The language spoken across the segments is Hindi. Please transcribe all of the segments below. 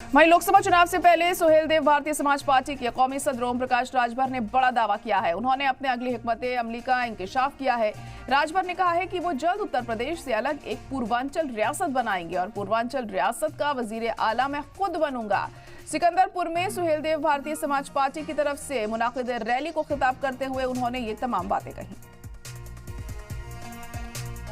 वहीं लोकसभा चुनाव से पहले सुहेलदेव भारतीय समाज पार्टी के कौमी सदर ओम प्रकाश राजभर ने बड़ा दावा किया है। उन्होंने अपने अगली हिकमत अमली का इंकशाफ किया है। राजभर ने कहा है कि वो जल्द उत्तर प्रदेश से अलग एक पूर्वांचल रियासत बनाएंगे और पूर्वांचल रियासत का वजीर आला मैं खुद बनूंगा। सिकंदरपुर में सुहेलदेव भारतीय समाज पार्टी की तरफ से मुनाकिद रैली को खिताब करते हुए उन्होंने ये तमाम बातें कही।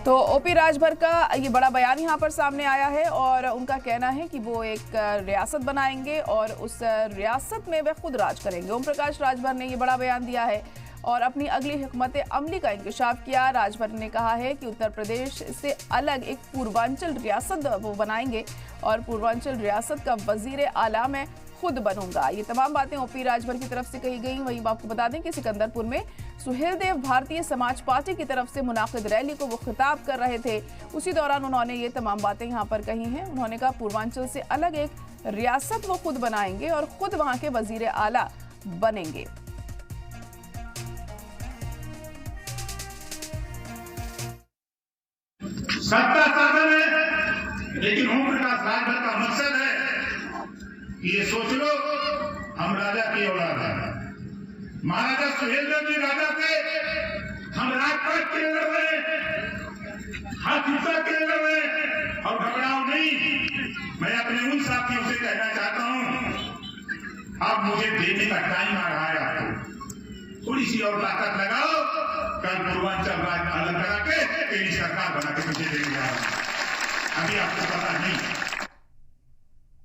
तो ओपी राजभर का ये बड़ा बयान यहां पर सामने आया है और उनका कहना है कि वो एक रियासत बनाएंगे और उस रियासत में वे खुद राज करेंगे। ओम प्रकाश राजभर ने ये बड़ा बयान दिया है और अपनी अगली हिकमत अमली का इंकशाफ किया। राजभर ने कहा है कि उत्तर प्रदेश से अलग एक पूर्वांचल रियासत वो बनाएंगे और पूर्वांचल रियासत का वजीर आला मैं खुद बनूंगा। ये तमाम बातें ओपी राजभर की तरफ से कही गई। वहीं आपको बता दें कि सिकंदरपुर में सुहेलदेव भारतीय समाज पार्टी की तरफ से मुनाकिद रैली को वो खिताब कर रहे थे। उसी दौरान उन्होंने ये तमाम बातें यहाँ पर कही हैं। उन्होंने कहा पूर्वांचल से अलग एक रियासत वो खुद बनाएंगे और खुद वहां के वजीर आला बनेंगे। सत्ता साधन है, लेकिन ओम प्रकाश राजभर का मकसद है कि ये सोच लो हम राजा की औलाद है। महाराजा सुहेलदेव जी राजा थे, हम राजपाट के अंदर बने, हर हिस्सा के अंदर बने और घबराओ नहीं। मैं अपने उन साथियों से कहना चाहता हूं, अब मुझे देने का टाइम आ रहा है। आपको थोड़ी सी और ताकत लगाओ, कल पूर्वांचल राज अलग करा के तेरी सरकार बना के मुझे देने जा रहा हूं। अभी आपको पता नहीं।